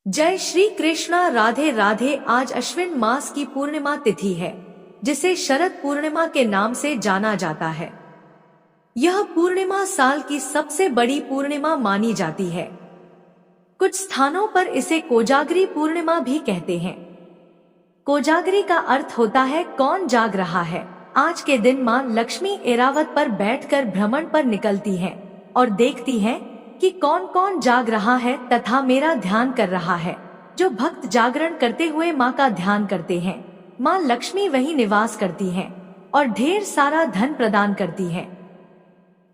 जय श्री कृष्णा। राधे राधे। आज अश्विन मास की पूर्णिमा तिथि है, जिसे शरद पूर्णिमा के नाम से जाना जाता है। यह पूर्णिमा साल की सबसे बड़ी पूर्णिमा मानी जाती है। कुछ स्थानों पर इसे कोजागरी पूर्णिमा भी कहते हैं। कोजागरी का अर्थ होता है कौन जाग रहा है। आज के दिन माँ लक्ष्मी ऐरावत पर बैठकर भ्रमण पर निकलती हैं और देखती हैं कि कौन कौन जाग रहा है तथा मेरा ध्यान कर रहा है। जो भक्त जागरण करते हुए माँ का ध्यान करते हैं, माँ लक्ष्मी वहीं निवास करती हैं और ढेर सारा धन प्रदान करती हैं।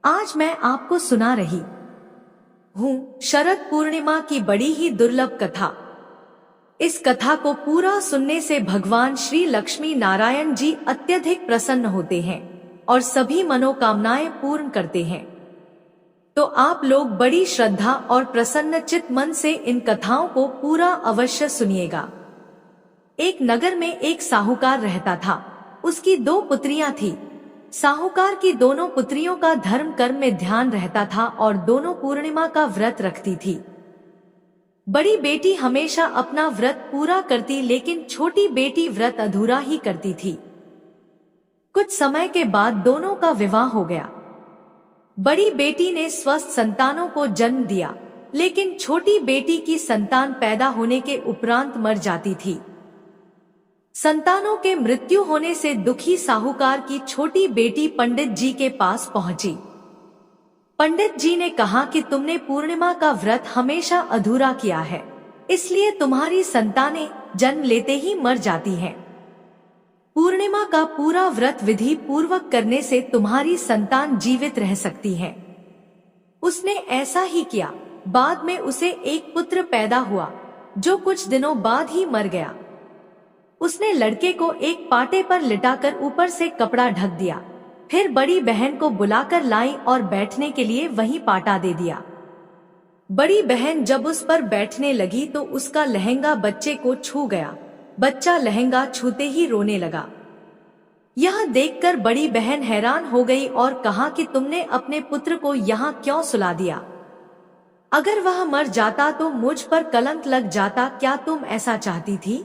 आज मैं आपको सुना रही हूँ शरद पूर्णिमा की बड़ी ही दुर्लभ कथा। इस कथा को पूरा सुनने से भगवान श्री लक्ष्मी नारायण जी अत्यधिक प्रसन्न होते हैं और सभी मनोकामनाएं पूर्ण करते हैं। तो आप लोग बड़ी श्रद्धा और प्रसन्न चित्त मन से इन कथाओं को पूरा अवश्य सुनिएगा। एक नगर में एक साहूकार रहता था। उसकी 2 पुत्रियां थी। साहूकार की दोनों पुत्रियों का धर्म कर्म में ध्यान रहता था और दोनों पूर्णिमा का व्रत रखती थी। बड़ी बेटी हमेशा अपना व्रत पूरा करती, लेकिन छोटी बेटी व्रत अधूरा ही करती थी। कुछ समय के बाद दोनों का विवाह हो गया। बड़ी बेटी ने स्वस्थ संतानों को जन्म दिया, लेकिन छोटी बेटी की संतान पैदा होने के उपरांत मर जाती थी। संतानों के मृत्यु होने से दुखी साहूकार की छोटी बेटी पंडित जी के पास पहुंची। पंडित जी ने कहा कि तुमने पूर्णिमा का व्रत हमेशा अधूरा किया है, इसलिए तुम्हारी संतानें जन्म लेते ही मर जाती हैं। पूर्णिमा का पूरा व्रत विधि पूर्वक करने से तुम्हारी संतान जीवित रह सकती है। उसने ऐसा ही किया। बाद में उसे एक पुत्र पैदा हुआ, जो कुछ दिनों बाद ही मर गया। उसने लड़के को एक पाटे पर लिटाकर ऊपर से कपड़ा ढक दिया। फिर बड़ी बहन को बुलाकर लाई और बैठने के लिए वहीं पाटा दे दिया। बड़ी बहन जब उस पर बैठने लगी तो उसका लहंगा बच्चे को छू गया। बच्चा लहंगा छूते ही रोने लगा। यह देखकर बड़ी बहन हैरान हो गई और कहा कि तुमने अपने पुत्र को यहाँ क्यों सुला दिया? अगर वह मर जाता तो मुझ पर कलंक लग जाता। क्या तुम ऐसा चाहती थी?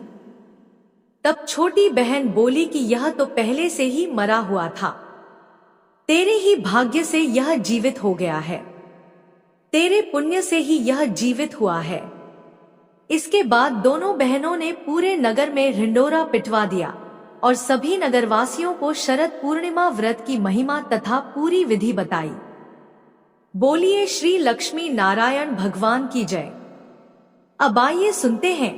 तब छोटी बहन बोली कि यह तो पहले से ही मरा हुआ था। तेरे ही भाग्य से यह जीवित हो गया है। तेरे पुण्य से ही यह जीवित हुआ है। इसके बाद दोनों बहनों ने पूरे नगर में ढिंढोरा पिटवा दिया और सभी नगरवासियों को शरद पूर्णिमा व्रत की महिमा तथा पूरी विधि बताई। बोलिए श्री लक्ष्मी नारायण भगवान की जय। अब आइए सुनते हैं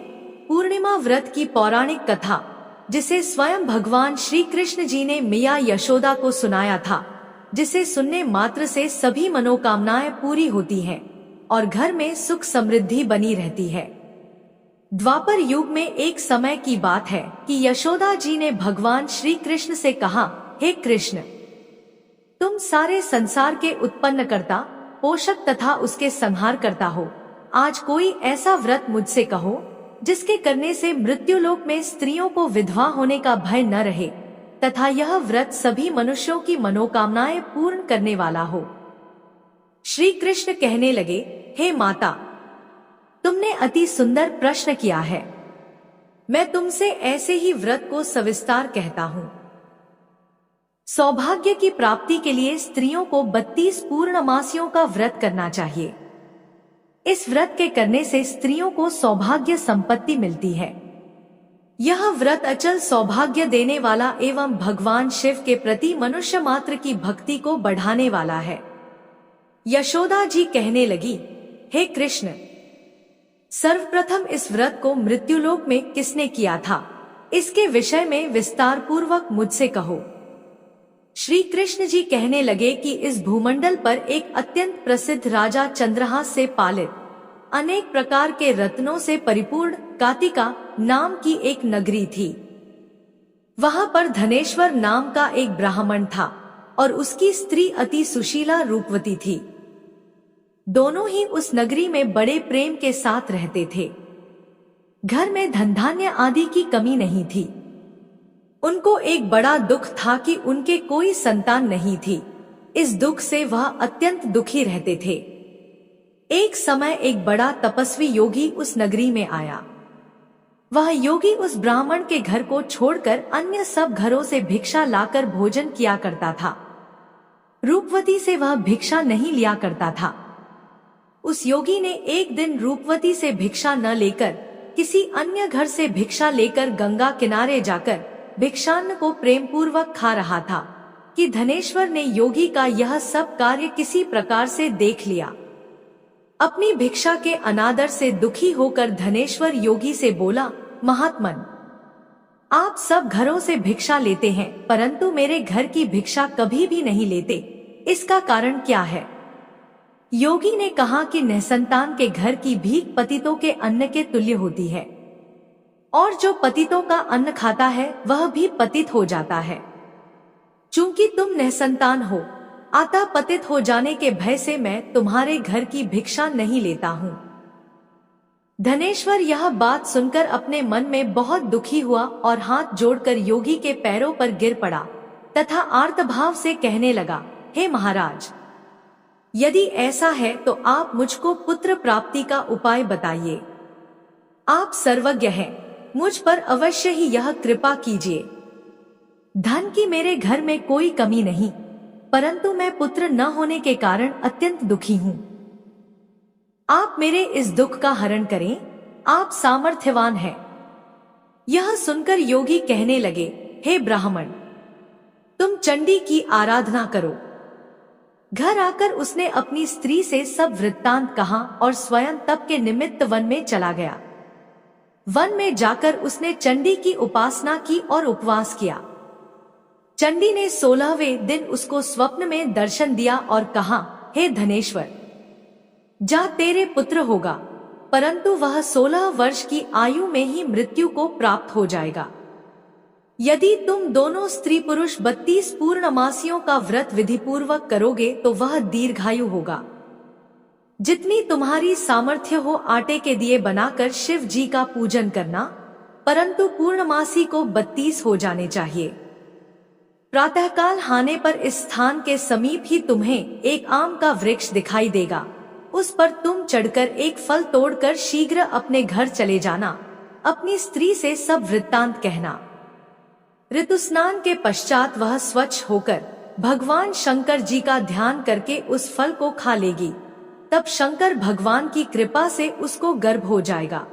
पूर्णिमा व्रत की पौराणिक कथा, जिसे स्वयं भगवान श्री कृष्ण जी ने मैया यशोदा को सुनाया था, जिसे सुनने मात्र से सभी मनोकामनाएं पूरी होती हैं और घर में सुख समृद्धि बनी रहती है। द्वापर युग में एक समय की बात है कि यशोदा जी ने भगवान श्री कृष्ण से कहा, हे कृष्ण, तुम सारे संसार के उत्पन्नकर्ता, पोषक तथा उसके संहार करता हो। आज कोई ऐसा व्रत मुझसे कहो जिसके करने से मृत्युलोक में स्त्रियों को विधवा होने का भय न रहे तथा यह व्रत सभी मनुष्यों की मनोकामनाएं पूर्ण करने वाला हो। श्री कृष्ण कहने लगे, हे माता, तुमने अति सुंदर प्रश्न किया है। मैं तुमसे ऐसे ही व्रत को सविस्तार कहता हूँ। सौभाग्य की प्राप्ति के लिए स्त्रियों को 32 पूर्णमासियों का व्रत करना चाहिए। इस व्रत के करने से स्त्रियों को सौभाग्य संपत्ति मिलती है। यह व्रत अचल सौभाग्य देने वाला एवं भगवान शिव के प्रति मनुष्य मात्र की भक्ति को बढ़ाने वाला है। यशोदा जी कहने लगी, हे कृष्ण, सर्वप्रथम इस व्रत को मृत्युलोक में किसने किया था, इसके विषय में विस्तार पूर्वक मुझसे कहो। श्री कृष्ण जी कहने लगे कि इस भूमंडल पर एक अत्यंत प्रसिद्ध राजा चंद्रहास से पालित अनेक प्रकार के रत्नों से परिपूर्ण कातिका नाम की एक नगरी थी। वहां पर धनेश्वर नाम का एक ब्राह्मण था और उसकी स्त्री अति सुशीला रूपवती थी। दोनों ही उस नगरी में बड़े प्रेम के साथ रहते थे। घर में धन धान्य आदि की कमी नहीं थी। उनको एक बड़ा दुख था कि उनके कोई संतान नहीं थी। इस दुख से वह अत्यंत दुखी रहते थे। एक समय एक बड़ा तपस्वी योगी उस नगरी में आया। वह योगी उस ब्राह्मण के घर को छोड़कर अन्य सब घरों से भिक्षा लाकर भोजन किया करता था। रूपवती से वह भिक्षा नहीं लिया करता था। उस योगी ने एक दिन रूपवती से भिक्षा न लेकर किसी अन्य घर से भिक्षा लेकर गंगा किनारे जाकर भिक्षान्न को प्रेम पूर्वक खा रहा था कि धनेश्वर ने योगी का यह सब कार्य किसी प्रकार से देख लिया। अपनी भिक्षा के अनादर से दुखी होकर धनेश्वर योगी से बोला, महात्मन, आप सब घरों से भिक्षा लेते हैं परंतु मेरे घर की भिक्षा कभी भी नहीं लेते, इसका कारण क्या है? योगी ने कहा कि निसंतान के घर की भीख पतितों के अन्न के तुल्य होती है और जो पतितों का अन्न खाता है वह भी पतित हो जाता है। चूंकि तुम निसंतान हो अतः पतित हो जाने के भय से मैं तुम्हारे घर की भिक्षा नहीं लेता हूँ। धनेश्वर यह बात सुनकर अपने मन में बहुत दुखी हुआ और हाथ जोड़कर योगी के पैरों पर गिर पड़ा तथा आर्तभाव से कहने लगा, हे महाराज, यदि ऐसा है तो आप मुझको पुत्र प्राप्ति का उपाय बताइए। आप सर्वज्ञ हैं, मुझ पर अवश्य ही यह कृपा कीजिए। धन की मेरे घर में कोई कमी नहीं, परंतु मैं पुत्र न होने के कारण अत्यंत दुखी हूँ। आप मेरे इस दुख का हरण करें, आप सामर्थ्यवान हैं। यह सुनकर योगी कहने लगे, हे ब्राह्मण, तुम चंडी की आराधना करो। घर आकर उसने अपनी स्त्री से सब वृत्तांत कहा और स्वयं तप के निमित्त वन में चला गया। वन में जाकर उसने चंडी की उपासना की और उपवास किया। चंडी ने 16वें दिन उसको स्वप्न में दर्शन दिया और कहा, हे धनेश्वर, जा तेरे पुत्र होगा, परंतु वह 16 वर्ष की आयु में ही मृत्यु को प्राप्त हो जाएगा। यदि तुम दोनों स्त्री पुरुष 32 पूर्णमासियों का व्रत विधि पूर्वक करोगे तो वह दीर्घायु होगा। जितनी तुम्हारी सामर्थ्य हो आटे के दिए बनाकर शिव जी का पूजन करना, परंतु पूर्णमासी को 32 हो जाने चाहिए। प्रातःकाल हाने पर इस स्थान के समीप ही तुम्हें एक आम का वृक्ष दिखाई देगा, उस पर तुम चढ़कर एक फल तोड़कर शीघ्र अपने घर चले जाना। अपनी स्त्री से सब वृत्तांत कहना। ऋतु स्नान के पश्चात वह स्वच्छ होकर भगवान शंकर जी का ध्यान करके उस फल को खा लेगी। तब शंकर भगवान की कृपा से उसको गर्भ हो जाएगा।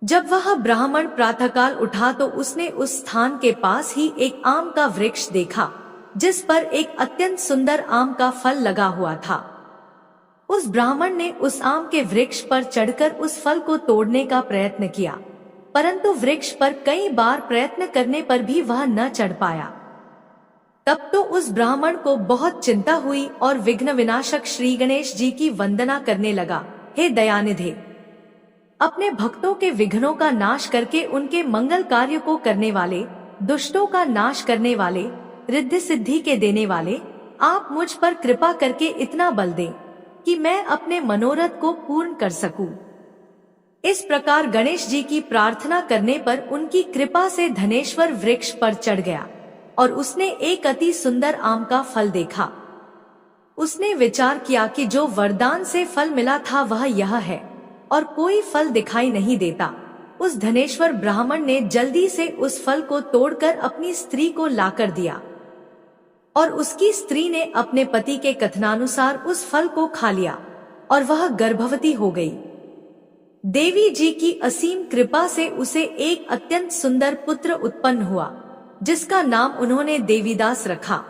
जब वह ब्राह्मण प्रातःकाल उठा तो उसने उस स्थान के पास ही एक आम का वृक्ष देखा जिस पर एक अत्यंत सुंदर आम का फल लगा हुआ था। उस ब्राह्मण ने उस आम के वृक्ष पर चढ़कर उस फल को तोड़ने का प्रयत्न किया, परंतु वृक्ष पर कई बार प्रयत्न करने पर भी वह न चढ़ पाया। तब तो उस ब्राह्मण को बहुत चिंता हुई और विघ्न विनाशक श्री गणेश जी की वंदना करने लगा। हे दयानिधे, अपने भक्तों के विघ्नों का नाश करके उनके मंगल कार्य को करने वाले, दुष्टों का नाश करने वाले, रिद्धि सिद्धि के देने वाले, आप मुझ पर कृपा करके इतना बल दें कि मैं अपने मनोरथ को पूर्ण कर सकूं। इस प्रकार गणेश जी की प्रार्थना करने पर उनकी कृपा से धनेश्वर वृक्ष पर चढ़ गया और उसने एक अति सुंदर आम का फल देखा। उसने विचार किया कि जो वरदान से फल मिला था वह यह है और कोई फल दिखाई नहीं देता। उस धनेश्वर ब्राह्मण ने जल्दी से उस फल को तोड़कर अपनी स्त्री को लाकर दिया और उसकी स्त्री ने अपने पति के कथनानुसार उस फल को खा लिया और वह गर्भवती हो गई। देवी जी की असीम कृपा से उसे एक अत्यंत सुंदर पुत्र उत्पन्न हुआ जिसका नाम उन्होंने देवीदास रखा।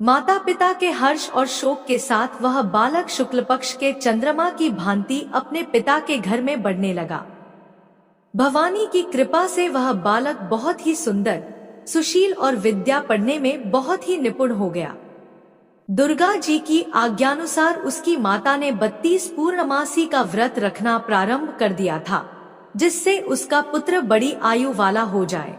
माता पिता के हर्ष और शोक के साथ वह बालक शुक्ल पक्ष के चंद्रमा की भांति अपने पिता के घर में बढ़ने लगा। भवानी की कृपा से वह बालक बहुत ही सुंदर, सुशील और विद्या पढ़ने में बहुत ही निपुण हो गया। दुर्गा जी की आज्ञानुसार उसकी माता ने 32 पूर्णमासी का व्रत रखना प्रारंभ कर दिया था जिससे उसका पुत्र बड़ी आयु वाला हो जाए।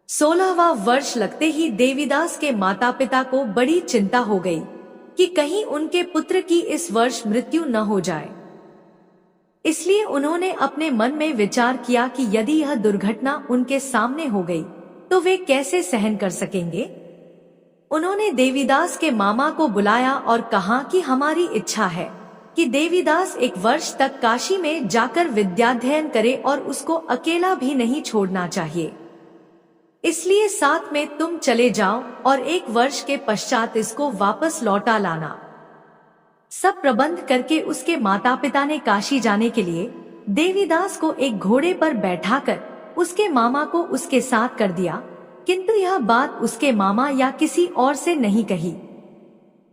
16वां वर्ष लगते ही देवीदास के माता पिता को बड़ी चिंता हो गई कि कहीं उनके पुत्र की इस वर्ष मृत्यु न हो जाए। इसलिए उन्होंने अपने मन में विचार किया कि यदि यह दुर्घटना उनके सामने हो गई तो वे कैसे सहन कर सकेंगे। उन्होंने देवीदास के मामा को बुलाया और कहा कि हमारी इच्छा है कि देवीदास एक वर्ष तक काशी में जाकर विद्याध्ययन करे और उसको अकेला भी नहीं छोड़ना चाहिए। इसलिए साथ में तुम चले जाओ और 1 वर्ष के पश्चात इसको वापस लौटा लाना। सब प्रबंध करके उसके माता पिता ने काशी जाने के लिए देवीदास को एक घोड़े पर बैठाकर उसके मामा को उसके साथ कर दिया, किंतु यह बात उसके मामा या किसी और से नहीं कही।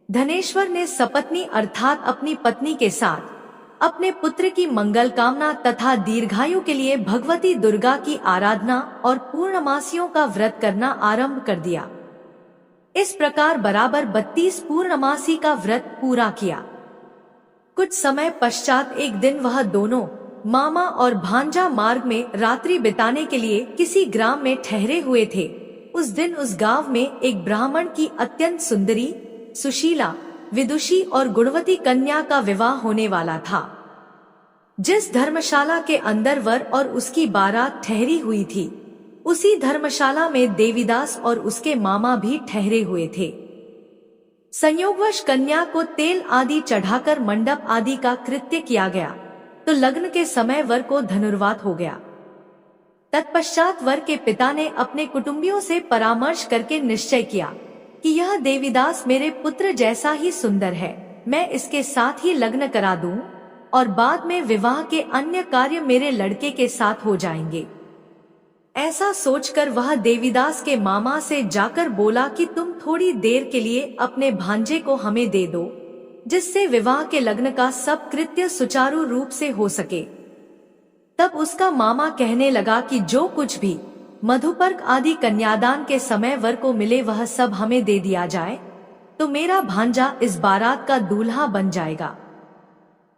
धनेश्वर ने सपत्नी अर्थात अपनी पत्नी के साथ अपने पुत्र की मंगल कामना तथा दीर्घायु के लिए भगवती दुर्गा की आराधना और पूर्णमासियों का व्रत करना आरंभ कर दिया। इस प्रकार बराबर 32 पूर्णमासी का व्रत पूरा किया। कुछ समय पश्चात एक दिन वह दोनों मामा और भांजा मार्ग में रात्रि बिताने के लिए किसी ग्राम में ठहरे हुए थे। उस दिन उस गांव में एक ब्राह्मण की अत्यंत सुंदरी, सुशीला, विदुषी और गुणवती कन्या का विवाह होने वाला था। जिस धर्मशाला के अंदर वर और उसकी बारात ठहरी हुई थी, उसी धर्मशाला में देवीदास और उसके मामा भी ठहरे हुए थे। संयोगवश कन्या को तेल आदि चढ़ाकर मंडप आदि का कृत्य किया गया, तो लग्न के समय वर को धनुर्वात हो गया। तत्पश्चात वर के पिता ने अपने कुटुंबियों से परामर्श करके निश्चय किया कि यह देवीदास मेरे पुत्र जैसा ही सुंदर है, मैं इसके साथ ही लग्न करा दूं और बाद में विवाह के अन्य कार्य मेरे लड़के के साथ हो जाएंगे। ऐसा सोचकर वह देवीदास के मामा से जाकर बोला कि तुम थोड़ी देर के लिए अपने भांजे को हमें दे दो, जिससे विवाह के लग्न का सब कृत्य सुचारू रूप से हो सके। तब उसका मामा कहने लगा कि जो कुछ भी मधुपर्क आदि कन्यादान के समय वर को मिले वह सब हमें दे दिया जाए, तो मेरा भांजा इस बारात का दूल्हा बन जाएगा।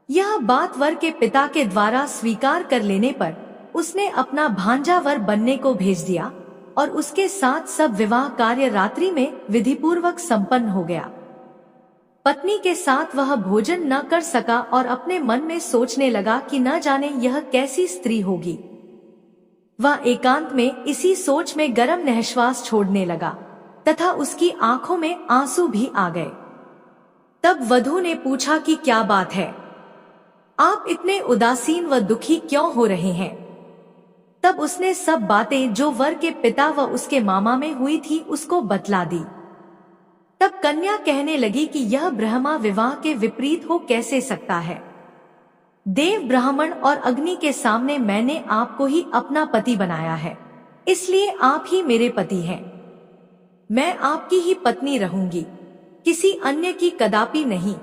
यह बात वर के पिता के द्वारा स्वीकार कर लेने पर उसने अपना भांजा वर बनने को भेज दिया और उसके साथ सब विवाह कार्य रात्रि में विधिपूर्वक संपन्न हो गया। पत्नी के साथ वह भोजन न कर सका और अपने मन में सोचने लगा कि न जाने यह कैसी स्त्री होगी। वह एकांत में इसी सोच में गरम निःश्वास छोड़ने लगा तथा उसकी आंखों में आंसू भी आ गए। तब वधू ने पूछा कि क्या बात है, आप इतने उदासीन व दुखी क्यों हो रहे हैं? तब उसने सब बातें जो वर के पिता व उसके मामा में हुई थी उसको बतला दी। तब कन्या कहने लगी कि यह ब्रह्मा विवाह के विपरीत हो कैसे सकता है। देव, ब्राह्मण और अग्नि के सामने मैंने आपको ही अपना पति बनाया है, इसलिए आप ही मेरे पति हैं। मैं आपकी ही पत्नी रहूंगी, किसी अन्य की कदापि नहीं।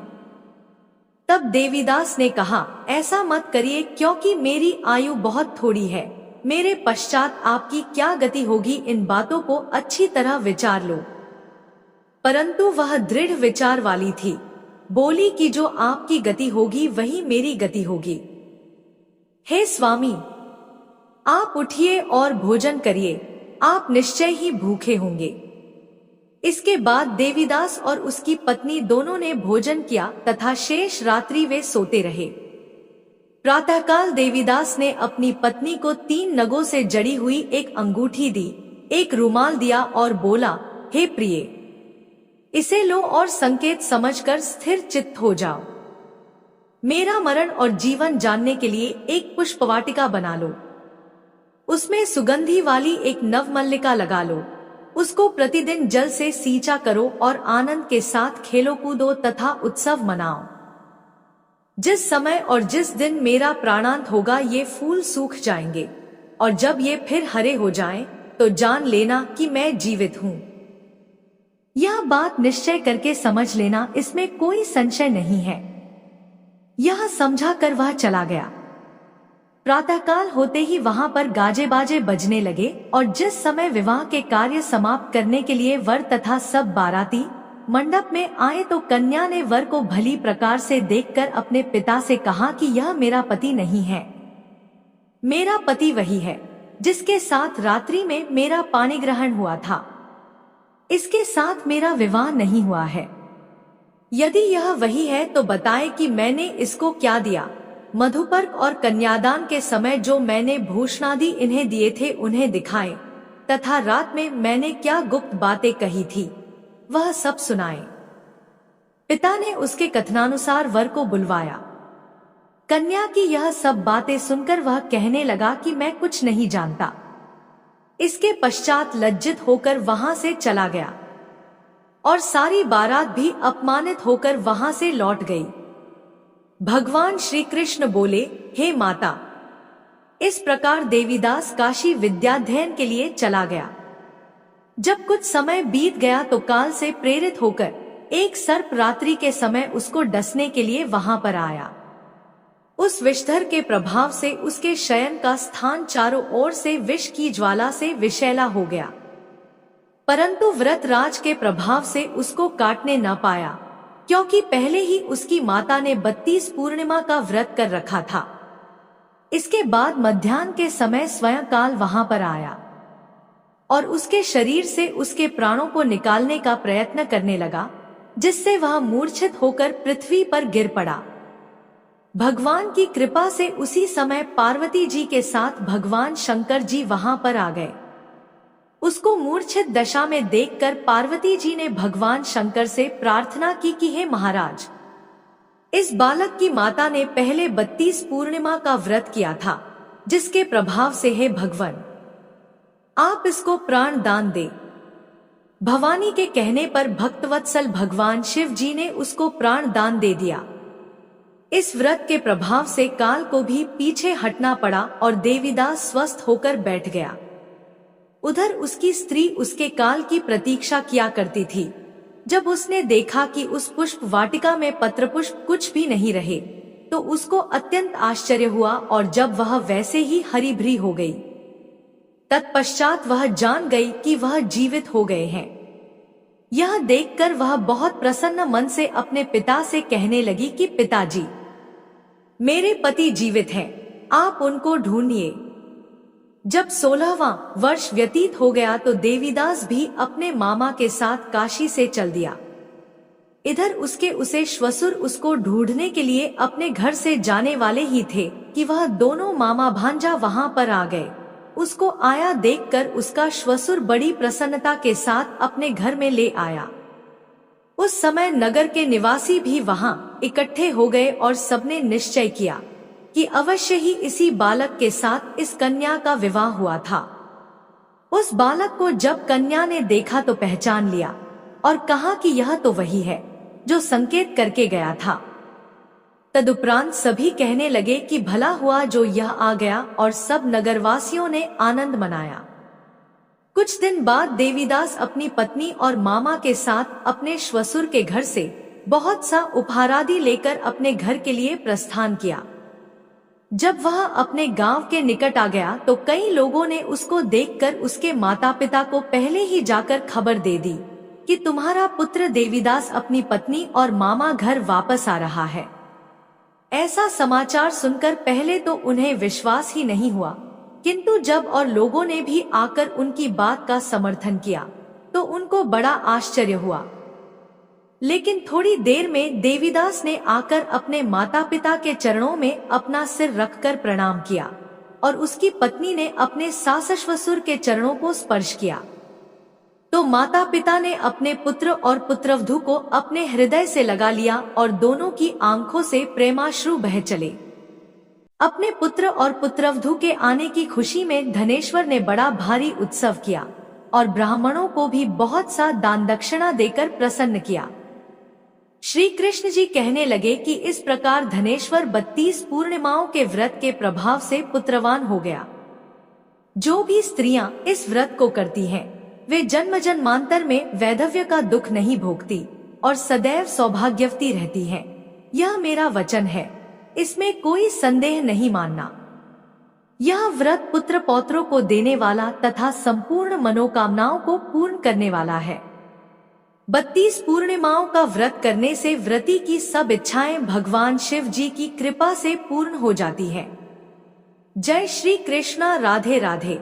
तब देवीदास ने कहा, ऐसा मत करिए, क्योंकि मेरी आयु बहुत थोड़ी है। मेरे पश्चात आपकी क्या गति होगी, इन बातों को अच्छी तरह विचार लो। परंतु वह दृढ़ विचार वाली थी, बोली कि जो आपकी गति होगी वही मेरी गति होगी। हे स्वामी, आप उठिए और भोजन करिए, आप निश्चय ही भूखे होंगे। इसके बाद देवीदास और उसकी पत्नी दोनों ने भोजन किया तथा शेष रात्रि वे सोते रहे। प्रातःकाल देवीदास ने अपनी पत्नी को 3 नगों से जड़ी हुई एक अंगूठी दी, एक रुमाल दिया और बोला, हे प्रिय, इसे लो और संकेत समझकर स्थिर चित्त हो जाओ। मेरा मरण और जीवन जानने के लिए एक पुष्पवाटिका बना लो, उसमें सुगंधी वाली एक नवमल्लिका लगा लो, उसको प्रतिदिन जल से सींचा करो और आनंद के साथ खेलो कूदो तथा उत्सव मनाओ। जिस समय और जिस दिन मेरा प्राणांत होगा ये फूल सूख जाएंगे, और जब ये फिर हरे हो जाएं, तो जान लेना कि मैं जीवित हूँ। यह बात निश्चय करके समझ लेना, इसमें कोई संशय नहीं है। यह समझा कर वह चला गया। प्रातःकाल होते ही वहां पर गाजे बाजे बजने लगे और जिस समय विवाह के कार्य समाप्त करने के लिए वर तथा सब बाराती मंडप में आए तो कन्या ने वर को भली प्रकार से देखकर अपने पिता से कहा कि यह मेरा पति नहीं है। मेरा पति वही है जिसके साथ रात्रि में मेरा पाणी ग्रहण हुआ था। इसके साथ मेरा विवाह नहीं हुआ है। यदि यह वही है तो बताए कि मैंने इसको क्या दिया। मधुपर्क और कन्यादान के समय जो मैंने भूषणादि इन्हें दिए थे उन्हें दिखाए, तथा रात में मैंने क्या गुप्त बातें कही थी वह सब सुनाए। पिता ने उसके कथनानुसार वर को बुलवाया। कन्या की यह सब बातें सुनकर वह कहने लगा कि मैं कुछ नहीं जानता। इसके पश्चात लज्जित होकर वहां से चला गया और सारी बारात भी अपमानित होकर वहां से लौट गई। भगवान श्री कृष्ण बोले, हे माता। इस प्रकार देवीदास काशी विद्याध्ययन के लिए चला गया। जब कुछ समय बीत गया तो काल से प्रेरित होकर एक सर्प रात्रि के समय उसको डसने के लिए वहां पर आया। उस विषधर के प्रभाव से उसके शयन का स्थान चारों ओर से विष की ज्वाला से विषैला हो गया, परंतु व्रतराज के प्रभाव से उसको काटने न पाया, क्योंकि पहले ही उसकी माता ने 32 पूर्णिमा का व्रत कर रखा था। इसके बाद मध्याह्न के समय स्वयं काल वहां पर आया और उसके शरीर से उसके प्राणों को निकालने का प्रयत्न करने लगा, जिससे वह मूर्छित होकर पृथ्वी पर गिर पड़ा। भगवान की कृपा से उसी समय पार्वती जी के साथ भगवान शंकर जी वहां पर आ गए। उसको मूर्छित दशा में देखकर पार्वती जी ने भगवान शंकर से प्रार्थना की कि हे महाराज, इस बालक की माता ने पहले 32 पूर्णिमा का व्रत किया था, जिसके प्रभाव से हे भगवान आप इसको प्राण दान दे। भवानी के कहने पर भक्तवत्सल भगवान शिव जी ने उसको प्राण दान दे दिया। इस व्रत के प्रभाव से काल को भी पीछे हटना पड़ा और देवीदास स्वस्थ होकर बैठ गया। उधर उसकी स्त्री उसके काल की प्रतीक्षा किया करती थी। जब उसने देखा कि उस पुष्प वाटिका में पत्र पुष्प कुछ भी नहीं रहे, तो उसको अत्यंत आश्चर्य हुआ और जब वह वैसे ही हरी भरी हो गई, तत्पश्चात वह जान गई कि वह जीवित हो गए हैं। यह देखकर वह बहुत प्रसन्न मन से अपने पिता से कहने लगी कि पिताजी, मेरे पति जीवित हैं, आप उनको ढूंढिए। जब 16वां वर्ष व्यतीत हो गया तो देवीदास भी अपने मामा के साथ काशी से चल दिया। इधर उसे श्वशुर उसको ढूंढने के लिए अपने घर से जाने वाले ही थे कि वह दोनों मामा भांजा वहां पर आ गए। उसको आया देखकर उसका श्वशुर बड़ी प्रसन्नता के साथ अपने घर में ले आया। उस समय नगर के निवासी भी वहां इकट्ठे हो गए और सबने निश्चय किया कि अवश्य ही इसी बालक के साथ इस कन्या का विवाह हुआ था। उस बालक को जब कन्या ने देखा तो पहचान लिया और कहा कि यह तो वही है जो संकेत करके गया था। तदुपरांत सभी कहने लगे कि भला हुआ जो यह आ गया और सब नगरवासियों ने आनंद मनाया। कुछ दिन बाद देवीदास अपनी पत्नी और मामा के साथ अपने श्वशुर के घर से बहुत सा उपहारादि लेकर अपने घर के लिए प्रस्थान किया। जब वह अपने गांव के निकट आ गया तो कई लोगों ने उसको देखकर उसके माता पिता को पहले ही जाकर खबर दे दी कि तुम्हारा पुत्र देवीदास अपनी पत्नी और मामा घर वापस आ रहा है। ऐसा समाचार सुनकर पहले तो उन्हें विश्वास ही नहीं हुआ, किंतु जब और लोगों ने भी आकर उनकी बात का समर्थन किया तो उनको बड़ा आश्चर्य हुआ। लेकिन थोड़ी देर में देवीदास ने आकर अपने माता पिता के चरणों में अपना सिर रखकर प्रणाम किया और उसकी पत्नी ने अपने सास ससुर के चरणों को स्पर्श किया। तो माता पिता ने अपने पुत्र और पुत्रवधू को अपने हृदय से लगा लिया और दोनों की आंखों से प्रेमाश्रु बह चले। अपने पुत्र और पुत्रवधू के आने की खुशी में धनेश्वर ने बड़ा भारी उत्सव किया और ब्राह्मणों को भी बहुत सा दान दक्षिणा देकर प्रसन्न किया। श्री कृष्ण जी कहने लगे कि इस प्रकार धनेश्वर 32 पूर्णिमाओं के व्रत के प्रभाव से पुत्रवान हो गया। जो भी स्त्रियां इस व्रत को करती हैं, वे जन्म जन्मांतर में वैधव्य का दुख नहीं भोगती और सदैव सौभाग्यवती रहती हैं। यह मेरा वचन है, इसमें कोई संदेह नहीं मानना। यह व्रत पुत्र पौत्रों को देने वाला तथा संपूर्ण मनोकामनाओं को पूर्ण करने वाला है। 32 पूर्णिमाओं का व्रत करने से व्रती की सब इच्छाएं भगवान शिव जी की कृपा से पूर्ण हो जाती है। जय श्री कृष्णा। राधे राधे।